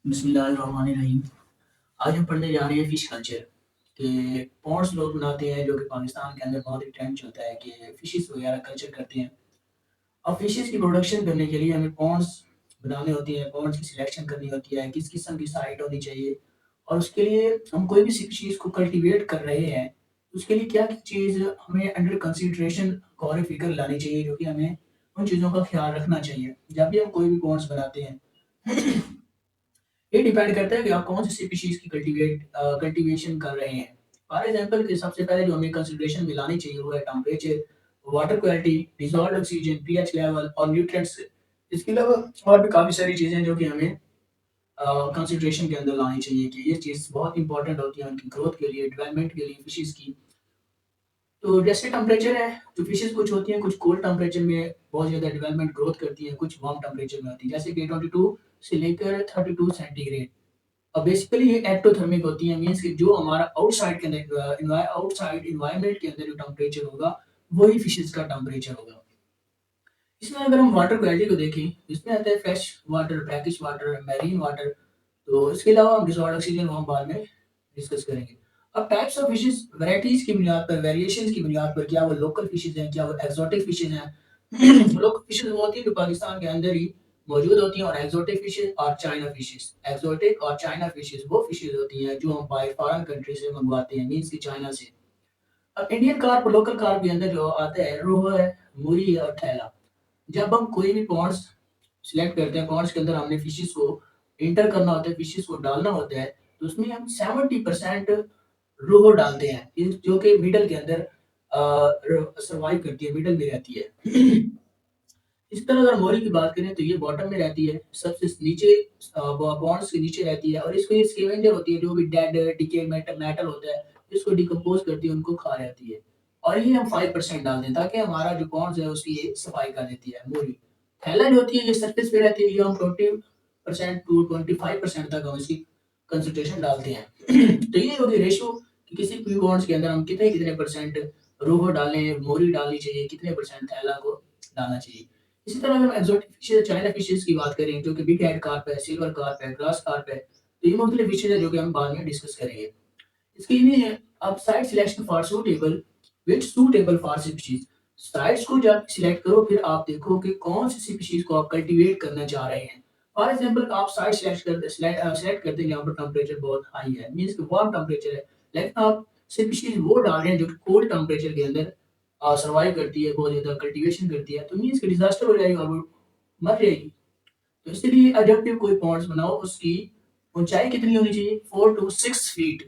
बिस्मिल्लाहिर्रहमानिर्रहीम। आज हम पढ़ने जा रहे हैं फ़िश कल्चर कि पॉन्ड्स लोग बनाते हैं जो कि पाकिस्तान के अंदर बहुत एक ट्रेंड चलता है कि फ़िशेस वगैरह कल्चर करते हैं। अब फ़िशेस की प्रोडक्शन करने के लिए हमें पॉन्ड्स बनाने होती है, पॉन्ड्स की सिलेक्शन करनी होती है, किस किस्म की साइट होनी चाहिए और उसके लिए हम कोई भी फ़िशेस को कल्टीवेट कर रहे हैं, उसके लिए क्या-क्या चीज़ हमें अंडर कंसीडरेशन गौर-ए-फ़िक्र लानी चाहिए जो कि हमें उन चीज़ों का ख़्याल रखना चाहिए, जब भी हम कोई भी पॉन्ड्स बनाते हैं। ये डिपेंड करता है कि आप कौन सी स्पीशीज़ की कल्टीवेशन कर रहे हैं। फॉर एग्ज़ाम्पल कि सबसे पहले जो हमें कंसिडरेशन में लानी चाहिए वो है temperature, water quality, dissolved oxygen, pH level और न्यूट्रिएंट्स। इसके अलावा और भी काफ़ी सारी चीज़ें हैं जो कि हमें कंसिडरेशन के अंदर लानी चाहिए कि ये चीज़ बहुत इंपॉर्टेंट होती है उनकी ग्रोथ के लिए, डेवलपमेंट के लिए फिशेज़ की। तो जैसे टेम्परेचर है, जो फिशेज़ कुछ होती हैं, कुछ कोल्ड टेम्परेचर में बहुत ज़्यादा डेवलपमेंट ग्रोथ करती हैं, कुछ वार्म टेम्परेचर में होती हैं, जैसे कि 22 से लेकर 32 सेंटीग्रेड। बेसिकली ये एक्टोथर्मिक होती है मीन्स कि जो हमारा आउटसाइड के अंदर आउटसाइड एनवायरनमेंट के अंदर जो टेम्परेचर होगा वही फिशेस का टेम्परेचर होगा। इसमें अगर हम वाटर क्वालिटी को देखें, इसमें आता है fresh water, brackish water, marine water. तो इसके अलावा हम डिसॉल्व्ड ऑक्सीजन को हम बाद में डिस्कस करेंगे। अब टाइप्स ऑफ फिशेस वैराइटीज की बुनियाद पर, वेरिएशंस की बुनियाद पर, क्या वो लोकल फिशेस हैं, क्या वो एक्सोटिक फिशेस हैं। लोकल फिशेस वो होती है जो पाकिस्तान के अंदर ही मौजूद होती हैं और एक्सोटिक फिशेस और चाइना फिशेस। एक्सोटिक और चाइना फिशेस वो फिशेस होती हैं जो हम बाय फॉरेन कंट्री से मंगवाते हैं, मीन्स की चाइना से। अब इंडियन कार्प, लोकल कार्प के अंदर जो आता है रोहू है, मूरी है और थैला। जब हम कोई भी पॉन्ड्स सिलेक्ट करते हैं, पॉन्ड्स के अंदर हमने फिशेस को एंटर करना होता है, फिशेस को डालना होता है, तो उसमें हम 70% रोहू डालते हैं, जो कि मिडल के अंदर सर्वाइव करती है, मिडल में रहती है। इस तरह अगर मोरी की बात करें तो ये बॉटम में रहती है, सबसे नीचे बॉन्ड्स के नीचे रहती है और इसको ये स्कैवेंजर होती है, जो भी डेड डिकेड मेटल मेटल होता है, इसको डिकम्पोज करती है, उनको खा जाती है। और ये हम 5% डाल दें ताकि हमारा जो बॉन्ड्स है उसकी ये सफाई कर देती है मोरी। थैला जो होती है ये सरफेस पे रहती है, ये हम 20% टू 25% तक हम इसकी कंसंट्रेशन डालते हैं। तो ये होगी रेशियो कि किसी भी बॉन्ड्स के अंदर हम कितने कितने परसेंट रोहू डालें, मोरी डालनी चाहिए, कितने परसेंट थैला को डालना चाहिए। इसी तरह अगर हम एक्सोटिक फिशेज़, चाइना फिशेज़ की बात करें जो कि बिग हेड कार्प है, सिल्वर कार्प है, ग्रास कार्प है, तो ये मुख्तलिफ फिशेज़ हैं जो कि हम बाद में डिस्कस करेंगे। इसके लिए अब site selection for suitable for species. Sites को जब सिलेक्ट करो फिर आप देखो कि कौन सी स्पीशीज़ को आप कल्टीवेट करना चाह रहे हैं। फॉर एग्ज़ाम्पल आप साइट सेलेक्ट करते हैं जहाँ पर टेम्परेचर बहुत हाई है, मीन्स कि वार्म टेम्परेचर है, लेकिन आप स्पीशीज़ वो डाल रहे हैं जो कि कोल्ड टेम्परेचर के अंदर सर्वाइव करती है, बहुत ज़्यादा कल्टीवेशन करती है, तो मीन्स कि डिज़ास्टर हो जाएगा, वो मर जाएगी। तो इसलिए जब भी कोई पॉन्ड्स बनाओ उसकी ऊँचाई कितनी होनी चाहिए? 4 टू 6 फीट।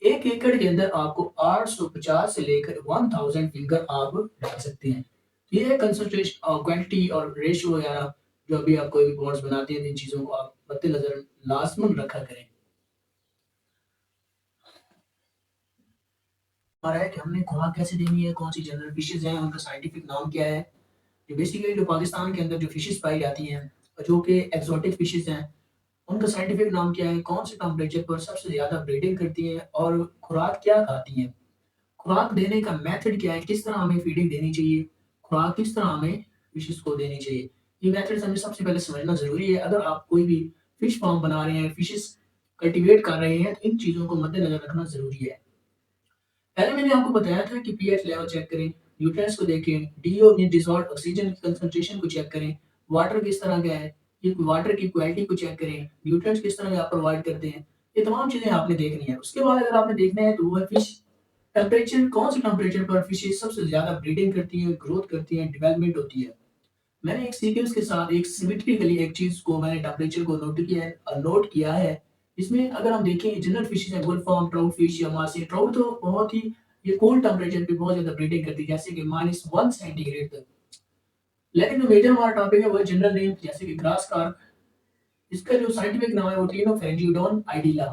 1 एकड़ के अंदर आपको 850 से लेकर 1000 फिंगर आप डाल सकते हैं। ये है कंसंट्रेशन क्वांटिटी और रेशियो वगैरह जो भी आप कोई भी पॉन्ड्स बनाते हैं, इन चीज़ों को आप मद्देनज़र लाज़िमन रखा करें। हमारा है कि हमने खुराक कैसे देनी है, कौन सी जनरल फिशेज़ हैं, उनका साइंटिफिक नाम क्या है। ये बेसिकली जो पाकिस्तान के अंदर जो फिशेज़ पाई जाती हैं, जो कि एक्सोटिक फिशेज़ हैं, उनका साइंटिफिक नाम क्या है, कौन से टेम्परेचर पर सबसे ज़्यादा ब्रीडिंग करती हैं और खुराक क्या खाती हैं। खुराक देने का मेथड क्या है, किस तरह हमें फीडिंग देनी चाहिए, खुराक किस तरह हमें फिशेज़ को देनी चाहिए। ये मेथड्स हमें सबसे पहले समझना ज़रूरी है। अगर आप कोई भी फिश फार्म बना रहे हैं, फिशेज़ कल्टीवेट कर रहे हैं, तो इन चीज़ों को मद्देनज़र रखना ज़रूरी है। पहले मैंने आपको बताया था कि पीएच लेवल चेक करें, न्यूट्रिएंट्स को देखें, डीओ मीन्स डिसॉल्व्ड ऑक्सीजन की कंसंट्रेशन को चेक करें, वाटर किस तरह का है, ये वाटर की क्वालिटी को चेक करें, न्यूट्रिएंट्स किस तरह के आप प्रोवाइड करते हैं। ये तमाम चीज़ें आपने देखनी है। उसके बाद अगर आपने देखना है तो वो है फिश टेम्परेचर, कौन से टेम्परेचर पर फिशेज़ सबसे ज़्यादा ब्रीडिंग करती हैं, ग्रोथ करती हैं, डेवलपमेंट होती है। मैंने एक सीक्वेंस के साथ एक सिमेट्रिकली एक चीज़ को मैंने टेम्परेचर को नोट किया है। इसमें अगर हम देखें जनरल फिशेज़ हैं, बुलफॉर्म, ट्राउट फिश या मासे, ट्राउट तो बहुत ही ये कोल्ड टेम्परेचर पे बहुत ज़्यादा ब्रीडिंग करती है, जैसे कि -1 सेंटीग्रेड तक। लेकिन जो मेजर हमारा टॉपिक है वो है जनरल नेम, जैसे कि ग्रास कार्प। इसका जो साइंटिफिक नाम है वो टिनोफेरेंजियोडोन आइडिला।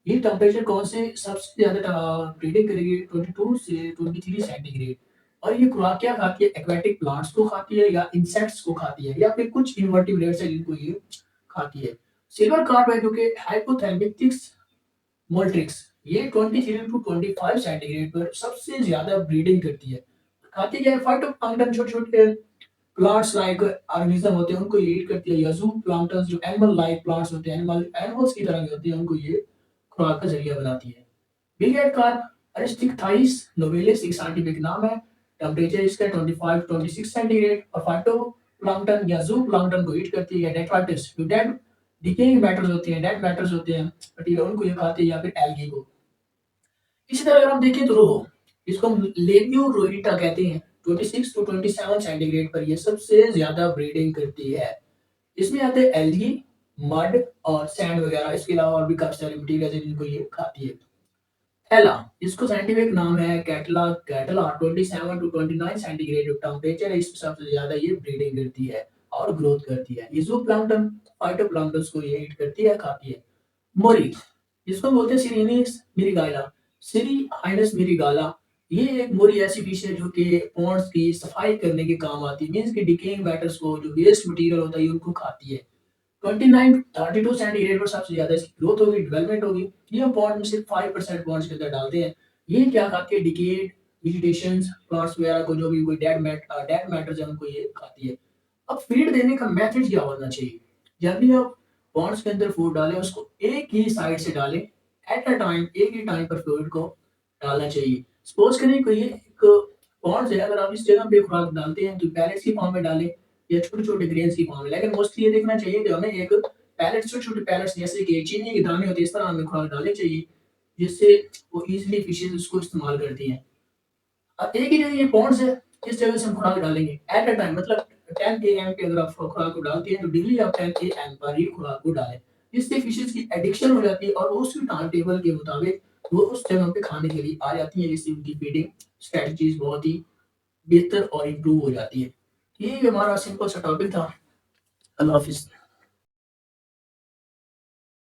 ये टेम्परेचर कौन से सबसे ज़्यादा प्रीडिक्ट करेगी 22 से 23 सेंटीग्रेड। और ये खुराक क्या खाती है? एक्वाटिक प्लांट्स को खाती है या इंसेक्ट्स को खाती है या फिर कुछ इनवर्टिब्रेट्स है जिनको ये खाती है। सिल्वर कार्प है जो कि हाइपोथैलेमिक्स मोल्ट्रिक्स, ये 23 टू 25 सेंटीग्रेड पर सबसे ज़्यादा ब्रीडिंग करती है। खाती क्या है? फाइटोप्लैंक्टन, छोटे-छोटे प्लांट्स लाइक ऑर्गेनिज्म होते हैं उनको ये ईट करती है, या ज़ू प्लांक्टन्स जो एनिमल लाइक प्लांट्स होते हैं, एनिमल्स की तरह के होते हैं, उनको ये खुराक का ज़रिया बनाती है। बिग हेड कार्प अरिस्टिकथाइस नोवेलिस एक साइंटिफिक नाम है। टेम्परेचर इसका 25-26 सेंटीग्रेड, और फाइटोप्लैंक्टन या ज़ूप्लैंक्टन को ईट करती है, या डेट्राइटिस जो डेड डिकेइंग मैटर्स होते हैं, डेड मैटर्स होते हैं, मटीरियल उनको ये खाते हैं, या फिर एल्गी को। इसी तरह अगर हम देखें तो रोहो, जिसको हम लेबियो रोहिटा कहते हैं, 26 टू 27 सेंटीग्रेड पर ये सबसे ज्यादा ब्रीडिंग करती है। इसमें आते हैं एल्गी, मड और सैंड वगैरह, इसके अलावा और भी काफी सारे मटीरियल है जिनको ये खाती है। थैला, इसको साइंटिफिक नाम है कैटला कैटला, 27 टू 29 सेंटीग्रेड जो टेम्परेचर है इसमें सबसे ज्यादा ये ब्रीडिंग करती है और ग्रोथ करती है। ये जूप्लैंक्टन फाइटोप्लैंक्टन को ये ईट करती है, खाती है। मोरी, जिसको बोलते हैं सिरिनिस मिरिगाला, सिरी हाइनस मिरिगाला, ये एक मोरी ऐसी फिश है जो कि पॉन्ड्स की सफाई करने के काम आती है, मीन्स कि डिकेइंग मैटर्स को, जो वेस्ट मटेरियल होता है ये उनको खाती है। 29-32 सेंटीग्रेड पर सबसे ज्यादा इसकी ग्रोथ होगी, डेवलपमेंट होगी। ये हम पॉन्ड में सिर्फ 5% पॉन्ड्स के अंदर डालते हैं। ये क्या खाती है, डिकेड वेजिटेशंस प्लांट्स वगैरह को, जो भी कोई डेड मैटर्स है उनको ये खाती है। अब फीड देने का मेथड क्या होना चाहिए, जब भी आप पॉन्ड्स के अंदर फूड डालें उसको एक ही साइड से डालें, एट अ टाइम एक ही टाइम पर फूड को डालना चाहिए। सपोज करें कोई एक पॉन्ड्स है, अगर आप इस जगह पे खुराक डालते हैं तो पैलेट्स की फॉर्म में डालें या छोटे छोटे ग्रेन्स की फॉर्म में, लेकिन मोस्टली ये देखना चाहिए कि हमें एक पैलेट्स, छोटे छोटे पैलेट्स जैसे कि चीनी के दाने होते हैं, इस तरह हमें खुराक डालनी चाहिए जिससे वो इजीली फिशेज उसको इस्तेमाल करती हैं। अब एक ही जगह ये पॉन्ड्स है, इस जगह से हम खुराक डालेंगे एट अ टाइम, मतलब 10 AM पे अगर आप खुराक को डालती हैं तो डेली आप 10 AM पर ही खुराक को डालें, जिससे फिशेज की एडिक्शन हो जाती है और वो उसी टाइम टेबल के मुताबिक वो उस जगह पे खाने के लिए आ जाती है, जिससे उनकी फीडिंग स्ट्रेटजीज बहुत ही बेहतर और इम्प्रूव हो जाती है। ये हमारा सिंपल सा टॉपिक था। अल्लाह हाफिज।